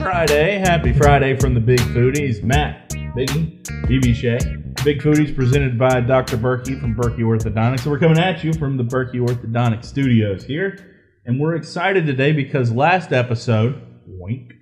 Friday. Happy Friday from the Big Foodies. Matt, Biggie, BB Shay. Big Foodies presented by Dr. Berky from Berky Orthodontics. So we're coming at you from the Berky Orthodontics studios here. And we're excited today because last episode, wink,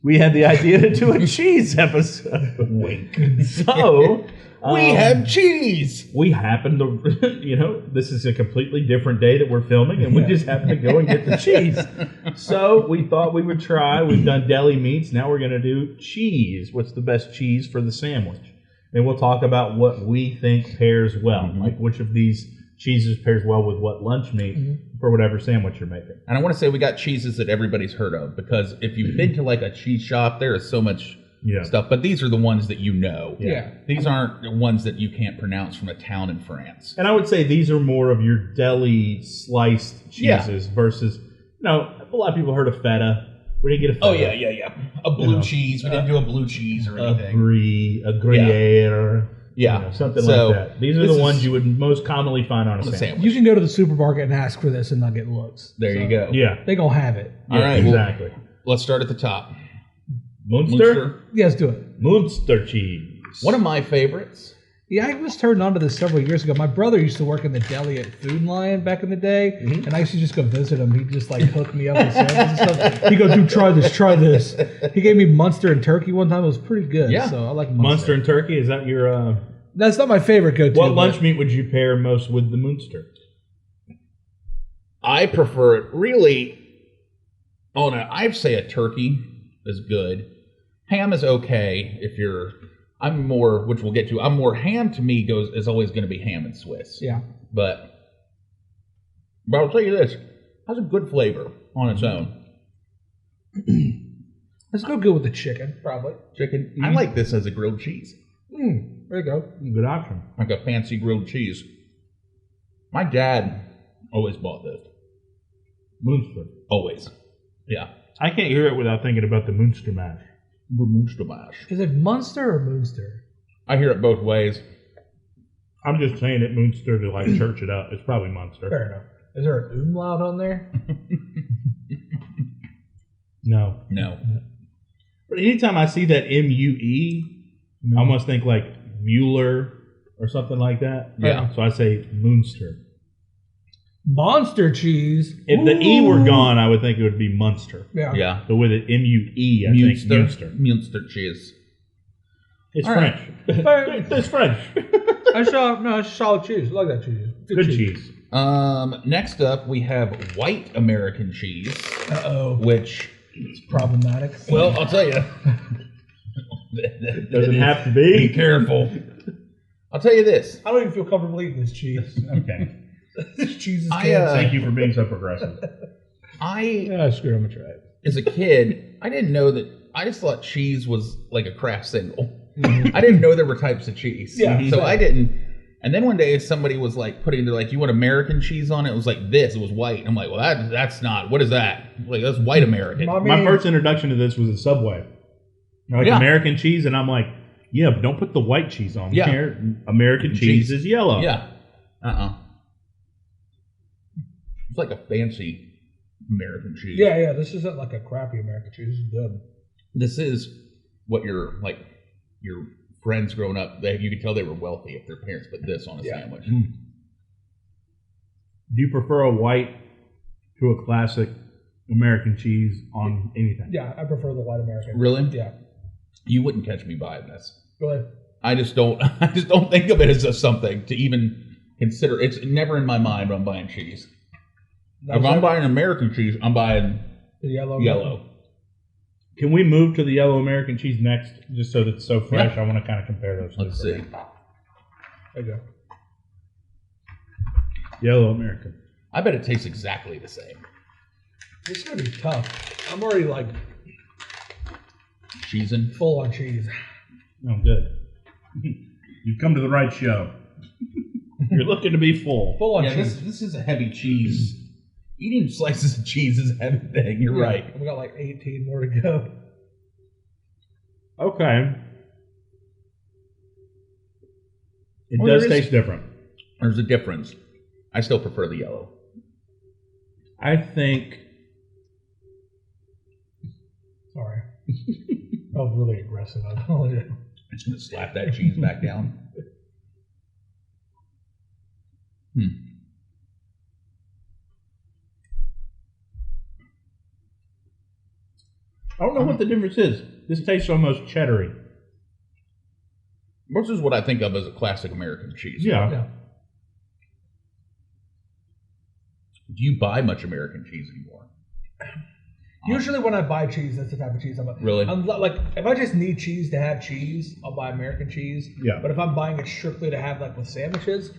we had the idea to do a cheese episode. Wink. So... we had cheese. We happened to, this is a completely different day that we're filming, and we just happened to go and get the cheese. So we thought we would try. We've done deli meats. Now we're going to do cheese. What's the best cheese for the sandwich? And we'll talk about what we think pairs well, like which of these cheeses pairs well with what lunch meat for whatever sandwich you're making. And I want to say we got cheeses that everybody's heard of, because if you've been to like a cheese shop, there is so much... stuff, but these are the ones that you know. These aren't the ones that you can't pronounce from a town in France. And I would say these are more of your deli sliced cheeses versus, a lot of people heard of feta. We didn't get a feta. Oh, yeah. A blue cheese. We didn't do a blue cheese or anything. A Gruyere. Something like that. These are the ones you would most commonly find on a sandwich. You can go to the supermarket and ask for this and not get looks. There you go. Yeah. They gonna have it. All right. Exactly. Well, let's start at the top. Muenster? Yeah, let's do it. Muenster cheese. One of my favorites. Yeah, I was turned on to this several years ago. My brother used to work in the deli at Food Lion back in the day, and I used to just go visit him. He'd just hook me up with samples and stuff. He'd go, dude, try this. He gave me Muenster and turkey one time. It was pretty good. Yeah. So I like Muenster and turkey? Is that your... That's not my favorite go-to. What lunch meat would you pair most with the Muenster? I prefer it really... Oh, no. I'd say a turkey is good. Ham is okay if you're... I'm more, which we'll get to. I'm more ham to me is always going to be ham and Swiss. Yeah. But I'll tell you this, it has a good flavor on its own. Let's go good with the chicken, probably. Chicken. I like this as a grilled cheese. There you go. Good option. Like a fancy grilled cheese. My dad always bought this. Muenster. Always. Yeah. I can't hear it without thinking about the Muenster mash. The Muenster mash. Is it Munster or Muenster? I hear it both ways. I'm just saying it Muenster to church it up. It's probably Munster. Fair enough. Is there an umlaut on there? No. But anytime I see that M-U-E, I almost think like Mueller or something like that. Yeah. So I say Muenster. Monster cheese. If the E were gone, I would think it would be Munster. Yeah. But with it M-U-E, I think Muenster. Muenster cheese. It's All French. right. It's French. It's solid cheese. I like that cheese. Good cheese. Next up, we have white American cheese. Uh-oh. Which is problematic. Well, I'll tell you. Doesn't have to be. Be careful. I'll tell you this. I don't even feel comfortable eating this cheese. Okay. This cheese is Thank you for being so progressive. screw it, I'm going to try it. As a kid, I didn't know that. I just thought cheese was like a craft single. I didn't know there were types of cheese. Yeah. So I didn't. And then one day somebody was putting, they're like, you want American cheese on it? It was like this. It was white. I'm like, well, that's not. What is that? Like, that's white American. My first introduction to this was a Subway. American cheese, and I'm like, yeah, but don't put the white cheese on here. American cheese is yellow. Yeah. It's like a fancy American cheese. Yeah. This isn't like a crappy American cheese. This is good. This is what your friends growing up, you could tell they were wealthy if their parents put this on a sandwich. Do you prefer a white to a classic American cheese on anything? Yeah, I prefer the white American. Really? Yeah. You wouldn't catch me buying this. Go ahead. I just don't think of it as something to even consider. It's never in my mind when I'm buying cheese. If I'm buying American cheese, I'm buying the yellow. Can we move to the yellow American cheese next, just so that it's so fresh? Yeah. I want to kind of compare those. Let's see. There you go. Yellow American. I bet it tastes exactly the same. This is going to be tough. I'm already Cheesing. full on cheese. Oh, good. You've come to the right show. You're looking to be full. Full on Yeah, cheese. this is a heavy cheese. Eating slices of cheese is a heavy thing. You're right. We got 18 more to go. Okay. It does taste different. There's a difference. I still prefer the yellow. I think... Sorry. I was really aggressive. I told you. I'm just going to slap that cheese back down. I don't know what the difference is. This tastes almost cheddary. This is what I think of as a classic American cheese. Yeah. Yeah. Do you buy much American cheese anymore? Usually when I buy cheese, that's the type of cheese I'm Really? I'm like, if I just need cheese to have cheese, I'll buy American cheese. Yeah. But if I'm buying it strictly to have like with sandwiches,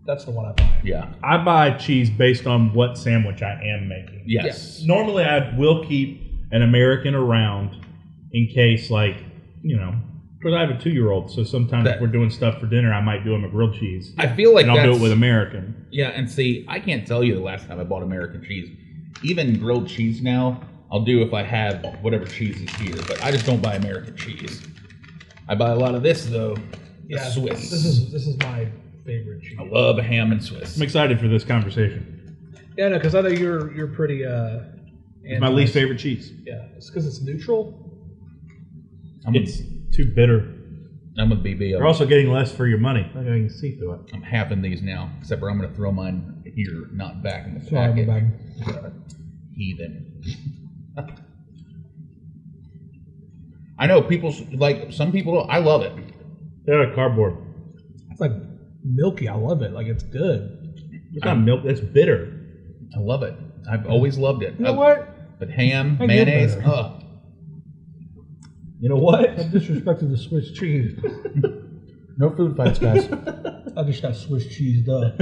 that's the one I buy. Yeah. I buy cheese based on what sandwich I am making. Yes. Normally, I will keep an American around in case, like, you know, because I have a 2-year-old, so sometimes if we're doing stuff for dinner, I might do him a grilled cheese. I feel like and I'll do that's- it with American. Yeah, and see, I can't tell you the last time I bought American cheese. Even grilled cheese now, I'll do if I have whatever cheese is here, but I just don't buy American cheese. I buy a lot of this though. The Swiss. This is my favorite cheese. I love ham and Swiss. I'm excited for this conversation. Yeah, no, because I know you're pretty. It's my least favorite cheese. Yeah, it's because it's neutral. It's too bitter. I'm a BB. You're also getting less for your money. I can see through it. I'm halving these now, except for I'm going to throw mine here, not back in the Sorry, packet. my bad. Heathen. I know people like some people. I love it. They're a cardboard. It's like milky. I love it. Like it's good. It's not milk. It's bitter. I love it. I've always loved it. You know what? But ham, I get mayonnaise, better. You know what? I disrespected the Swiss cheese. No food fights, guys. I just got Swiss cheese up.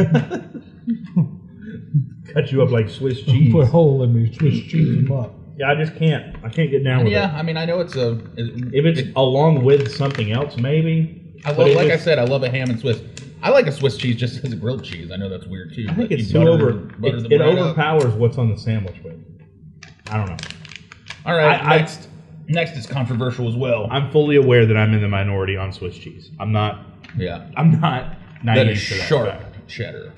Cut you up like Swiss cheese. Put a hole in me, Swiss cheese them up. Yeah, I just can't. I can't get down with Yeah, it. I mean, I know it's a. If it's along with something else, maybe. I But love, it like I just- said, I love a ham and Swiss. I like a Swiss cheese just as a grilled cheese. I know that's weird too. I think but it's you too butter- over. butter the It bread up. overpowers what's on the sandwich with. I don't know. All right, I- next is controversial as well. I'm fully aware that I'm in the minority on Swiss cheese. I'm not Yeah, naive that is to that sharp fact. cheddar.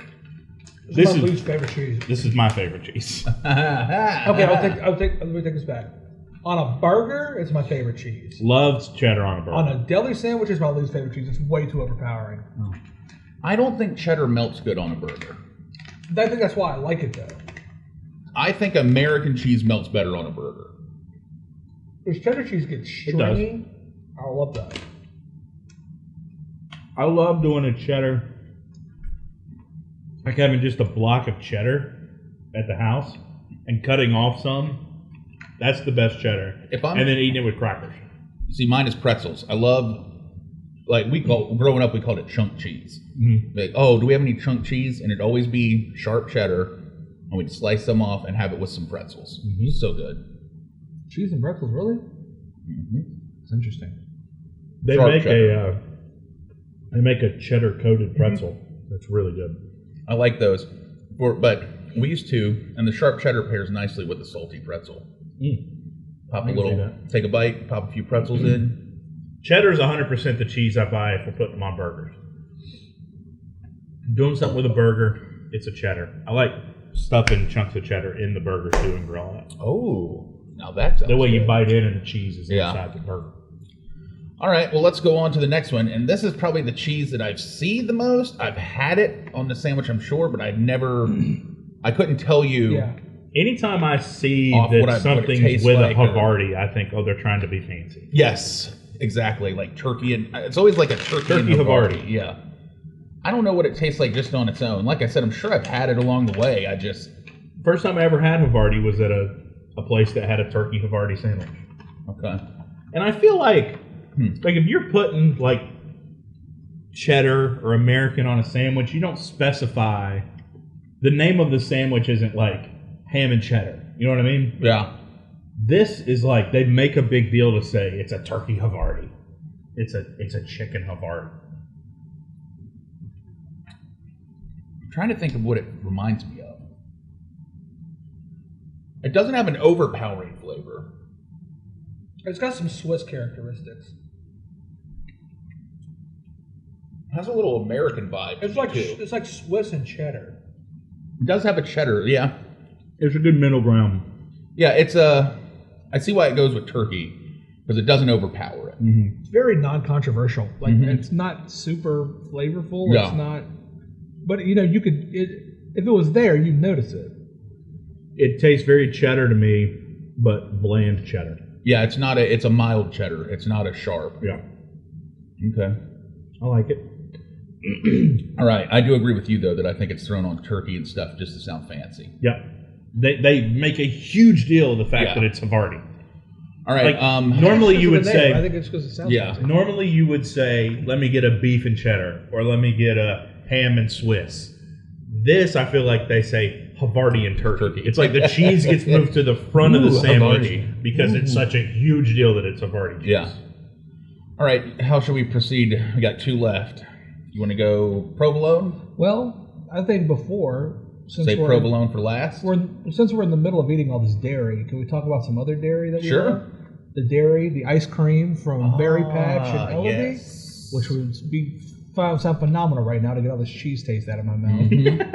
This is This my is- least favorite cheese. This is my favorite cheese. Okay, let me take this back. On a burger, it's my favorite cheese. Loves cheddar on a burger. On a deli sandwich, it's my least favorite cheese. It's way too overpowering. I don't think cheddar melts good on a burger. I think that's why I like it though. I think American cheese melts better on a burger. If cheddar cheese gets It does. stringy, I love that. I love doing a cheddar, like having just a block of cheddar at the house and cutting off some. That's the best cheddar. And then eating it with crackers. See, mine is pretzels. I love, like growing up, we called it chunk cheese. Mm-hmm. Like, oh, do we have any chunk cheese? And it'd always be sharp cheddar, and we'd slice them off and have it with some pretzels. Mm-hmm. So good. Cheese and pretzels, really? It's interesting. They Sharp make cheddar. they make a cheddar coated pretzel. That's really good. I like those. But we used to, and the sharp cheddar pairs nicely with the salty pretzel. Pop a I can see little, that. take a bite, pop a few pretzels in. Cheddar's 100% the cheese I buy if we're putting them on burgers. Doing something with a burger, it's a cheddar. I like stuffing chunks of cheddar in the burger too and grilling it. Oh, now that sounds The way you good. bite in and the cheese is Yeah. inside the burger. All right, well, let's go on to the next one. And this is probably the cheese that I've seen the most. I've had it on the sandwich, I'm sure, but I couldn't tell you. Yeah. Anytime I see Off that what it something's tastes with like a or- Havarti, I think, oh, they're trying to be fancy. Yes, exactly. Like turkey, and it's always like a turkey and Havarti. Yeah. I don't know what it tastes like just on its own. Like I said, I'm sure I've had it along the way. First time I ever had Havarti was at a place that had a turkey Havarti sandwich. Okay. And I feel like if you're putting like cheddar or American on a sandwich, you don't specify. The name of the sandwich isn't like ham and cheddar. You know what I mean? Yeah. This is like they make a big deal to say it's a turkey Havarti. It's a chicken Havarti. I'm trying to think of what it reminds me of. It doesn't have an overpowering flavor. It's got some Swiss characteristics. It has a little American vibe. It's like too. Swiss and cheddar. It does have a cheddar, yeah. It's a good middle ground. Yeah, I see why it goes with turkey. because it doesn't overpower it. It's very non-controversial. Like it's not super flavorful. No. It's not. But you could if it was there, you'd notice it. It tastes very cheddar to me, but bland cheddar. Yeah, it's a mild cheddar. It's not a sharp. Yeah. Okay. I like it. All right. I do agree with you though that I think it's thrown on turkey and stuff just to sound fancy. Yeah. They make a huge deal of the fact Yeah. that it's Havarti. All right. Like, normally you would I say, think it's because it sounds Yeah. fancy. normally you would say, let me get a beef and cheddar, or let me get a ham and Swiss. This, I feel like they say Havarti and turkey. It's like the cheese gets moved to the front of the Ooh, sandwich Havarti. because it's such a huge deal that it's Havarti cheese. Yeah. All right. How shall we proceed? We got 2 left. You want to go provolone? Well, I think before since Say we're provolone for last. since we're in the middle of eating all this dairy, can we talk about some other dairy that we Sure. love? The dairy, the ice cream from Berry Patch and Ellaby, yes. which would sound phenomenal right now to get all this cheese taste out of my mouth.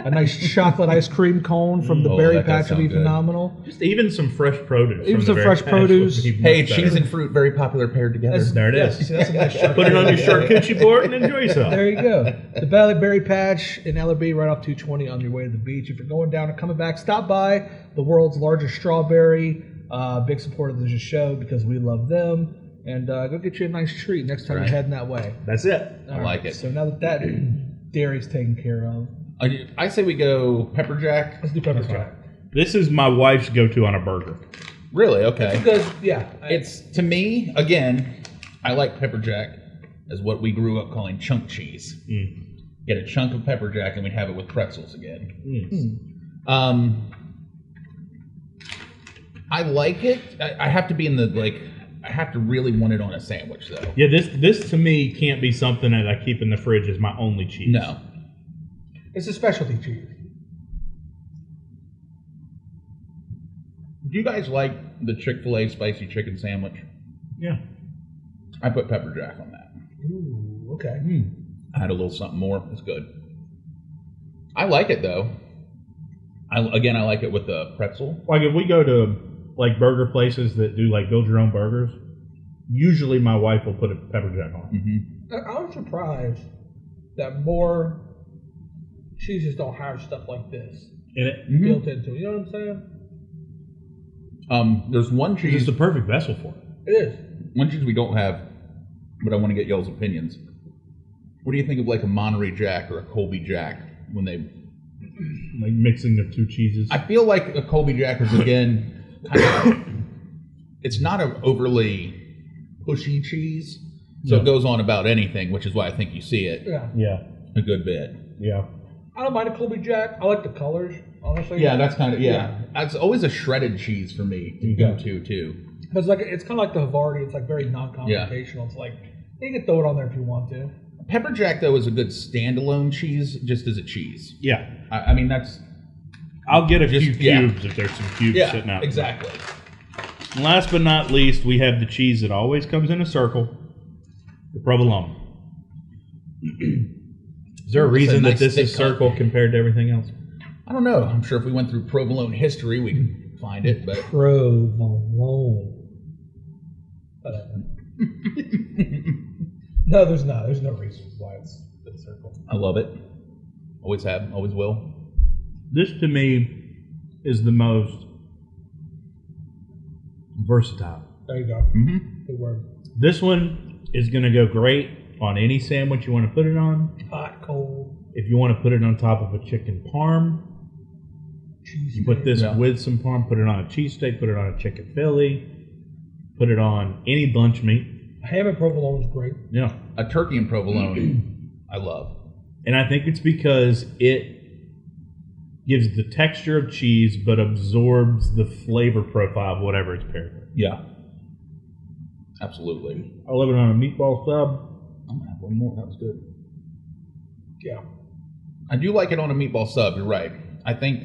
A nice chocolate ice cream cone from the Oh, Berry that does Patch would be sound good. phenomenal. Just even some fresh produce. Even from some the fresh Berry Patch would produce. be Hey, much cheese better. and fruit very popular paired together. There it Yes, is. that's a nice Put it on your charcuterie board and enjoy yourself. There you go. The Berry Patch in Ellaby, right off 220 on your way to the beach. If you're going down and coming back, stop by the world's largest strawberry. Big supporter of the show because we love them. And go get you a nice treat next time Right. you're heading that way. That's it. All like it. So now that dairy's taken care of, I say we go pepper jack. let's do pepper jack. This is my wife's go-to on a burger. Really? Okay. Because, yeah. It's, to me, again, I like pepper jack as what we grew up calling chunk cheese. Get a chunk of pepper jack and we'd have it with pretzels again. I like it. I have to be in the, like, I have to really want it on a sandwich, though. Yeah, this to me can't be something that I keep in the fridge as my only cheese. No. It's a specialty cheese. Do you guys like the Chick-fil-A spicy chicken sandwich? Yeah. I put pepper jack on that. Ooh, okay. I had a little something more. It's good. I like it, though. I like it with the pretzel. Like if we go to like burger places that do like build your own burgers, usually my wife will put a pepper jack on. I was surprised that more cheeses don't have stuff like this In it, built into it. You know what I'm saying? There's one it's cheese. the perfect vessel for it. It is. One cheese we don't have, but I want to get y'all's opinions. What do you think of like a Monterey Jack or a Colby Jack when they? Like mixing the two cheeses. I feel like a Colby Jack is again kind of. It's not an overly pushy cheese, so No. it goes on about anything, which is why I think you see it Yeah. a good bit. Yeah. I don't mind a Colby Jack. I like the colors, honestly. Yeah, that's kind of It's always a shredded cheese for me to go to too. But it's kind of like the Havarti. It's like very non-confrontational. It's like you can throw it on there if you want to. Pepper Jack though is a good standalone cheese, just as a cheese. Yeah. I mean that's I'll get a Just- few cubes if there's some cubes sitting out. exactly. And last but not least, we have the cheese that always comes in a circle, the provolone. Is there a reason nice that this thick is circle compared to everything else? I don't know. I'm sure if we went through provolone history, we could find it. But Provolone. No, there's not. There's no reason why it's the circle. I love it. Always have, always will. This to me is the most versatile. There you go. Good word. This one is going to go great on any sandwich you want to put it on. Hot, cold, If you want to put it on top of a chicken parm, cheese. you put this Yeah. with some parm, put it on a cheesesteak, put it on a chicken Philly, put it on any lunch meat. Ham and provolone is great. Yeah. A turkey and provolone, I love. And I think it's because it gives the texture of cheese but absorbs the flavor profile of whatever it's paired with. Yeah, absolutely. I love it on a meatball sub. I'm gonna have one more. That was good. Yeah. I do like it on a meatball sub. You're right. I think,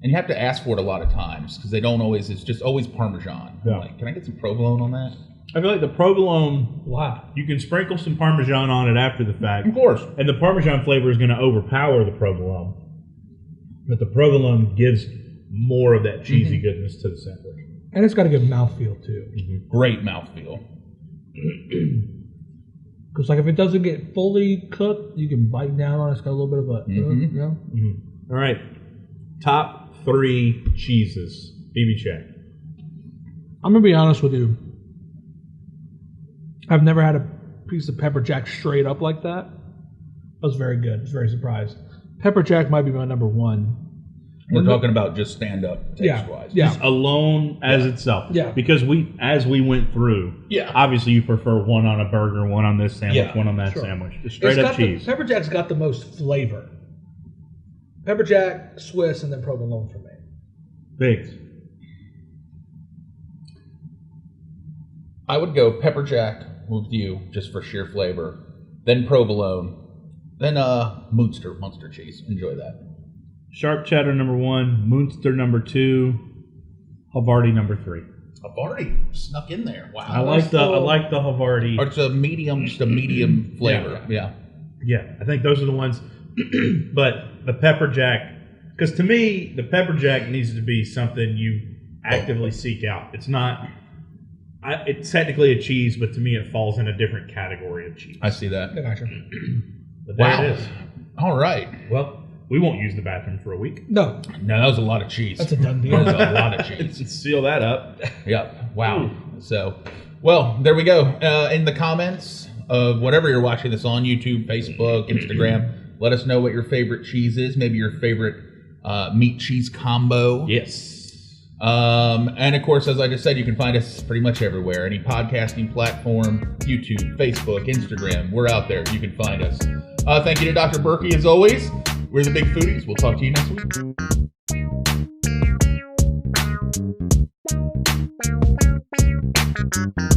and you have to ask for it a lot of times because they don't always. It's just always Parmesan. I'm Yeah. like, can I get some provolone on that? I feel like the provolone, Wow. you can sprinkle some Parmesan on it after the fact. Of course. And the Parmesan flavor is going to overpower the provolone. But the provolone gives more of that cheesy goodness to the sandwich. And it's got a good mouthfeel too. Great mouthfeel. Because like if it doesn't get fully cooked, you can bite down on it. It's got a little bit of a, you know? All right. Top 3 cheeses. BB check. I'm gonna be honest with you. I've never had a piece of pepper jack straight up like that. That was very good. I was very surprised. Pepper jack might be my number 1. We're talking about just stand up taste wise. Yeah. Just alone as itself. Yeah. Because as we went through, obviously you prefer one on a burger, one on this sandwich, one on that sandwich. Just straight up cheese. Pepper jack's got the most flavor. Pepper jack, Swiss, and then provolone for me. Biggs. I would go pepper jack with you just for sheer flavor. Then provolone. Then Muenster cheese. Enjoy that. Sharp cheddar number 1, Muenster number 2, Havarti number 3. Havarti snuck in there. Wow. I like the Havarti. Or it's a medium flavor. Yeah. I think those are the ones. But the pepper jack, because to me, the pepper jack needs to be something you actively seek out. It's not. It's technically a cheese, but to me, it falls in a different category of cheese. I see that. But there it is. All right. Well, we won't use the bathroom for a week. No, that was a lot of cheese. That's a done deal. That was a lot of cheese. Let's seal that up. Yep. Wow. So, well, there we go. In the comments of whatever you're watching this on, YouTube, Facebook, Instagram, let us know what your favorite cheese is. Maybe your favorite meat cheese combo. Yes. And of course, as I just said, you can find us pretty much everywhere. Any podcasting platform, YouTube, Facebook, Instagram. We're out there. You can find us. Thank you to Dr. Berky, as always. We're the Big Foodies. We'll talk to you next week.